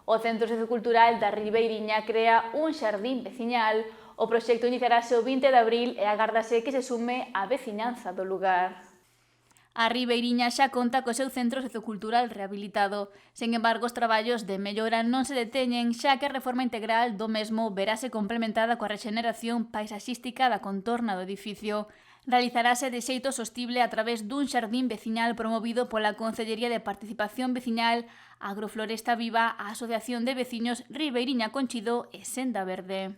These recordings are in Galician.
O Centro Sociocultural da Ribeiriña crea un xardín veciñal. O proxecto iniciarase o 20 de abril e agárdase que se sume a veciñanza do lugar. A Ribeiriña xa conta co seu centro sociocultural rehabilitado. Sen embargo, os traballos de mellora non se deteñen, xa que a reforma integral do mesmo verase complementada coa rexeneración paisaxística da contorna do edificio. Realizarase de xeito sostible a través dun xardín veciñal promovido pola Concellería de Participación Veciñal, Agrofloresta Viva, a Asociación de Veciños Ribeiriña Conchido e Senda Verde.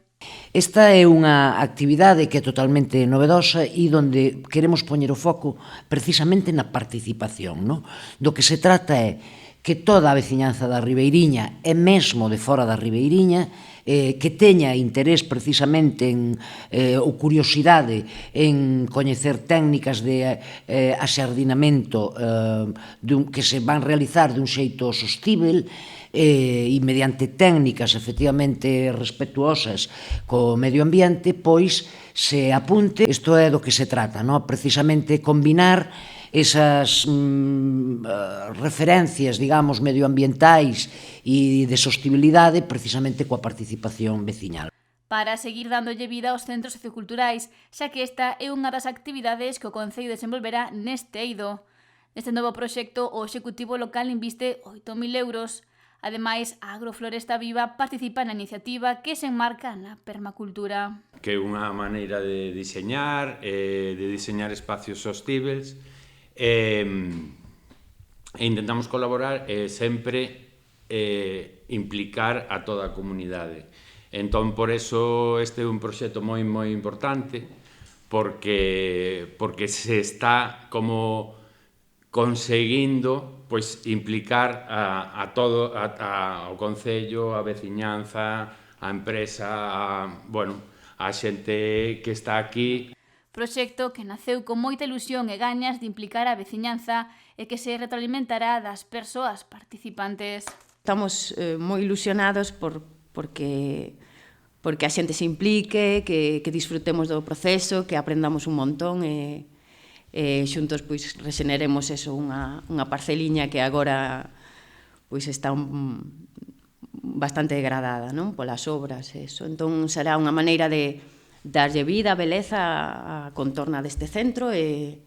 Esta é unha actividade que é totalmente novedosa e onde queremos poñer o foco precisamente na participación, non? Do que se trata é que toda a veciñanza da Ribeiriña e mesmo de fora da Ribeiriña que teña interés precisamente ou curiosidade en coñecer técnicas de axardinamento que se van realizar dun xeito sostíbel e mediante técnicas efectivamente respetuosas co medio ambiente, pois se apunte. Isto é do que se trata, non? Precisamente combinar esas referencias, digamos, medioambientais e de sostibilidade precisamente coa participación veciñal. Para seguir dándolle vida aos centros socioculturais, xa que esta é unha das actividades que o Concello desenvolverá neste eido. Neste novo proxecto, o Executivo local inviste 8.000 euros. Ademais, a Agrofloresta Viva participa na iniciativa que se enmarca na permacultura. Que é unha maneira de diseñar espacios sostíbeis e intentamos colaborar e sempre implicar a toda a comunidade. Entón, por eso, este é un proxecto moi importante porque se está como conseguindo pois implicar a todo ao Concello, a veciñanza, a empresa, a xente que está aquí. Proxecto que naceu con moita ilusión e gañas de implicar a veciñanza e que se retroalimentará das persoas participantes. Estamos moi ilusionados porque a xente se implique, que disfrutemos do proceso, que aprendamos un montón e xuntos pois rexeneremos eso, unha parceliña que agora pois está bastante degradada, non? Polas obras, eso. Entón será unha maneira de darlle vida, beleza á contorna deste centro e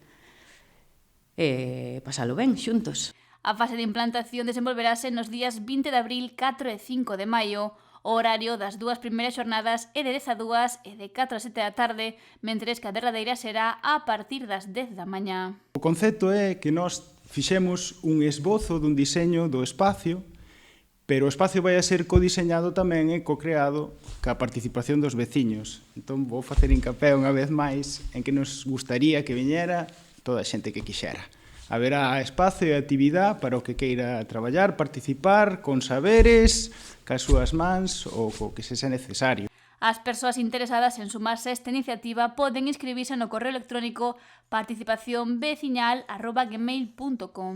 pasalo ben xuntos. A fase de implantación desenvolverase nos días 20 de abril, 4 e 5 de maio. O horario das dúas primeiras xornadas é de 10 a 2 e de 4 a 7 da tarde, mentres que a derradeira será a partir das 10 da mañá. O concepto é que nós fixemos un esbozo dun diseño do espacio, pero o espacio vai a ser codiseñado tamén e co-creado ca participación dos veciños. Entón vou facer hincapé unha vez máis en que nos gustaría que viñera toda a xente que quixera. Haberá espacio e actividade para o que queira traballar, participar, con saberes, cas súas mans ou co que sexa necesario. As persoas interesadas en sumarse a esta iniciativa poden inscribirse no correo electrónico participacionveciñal@gmail.com.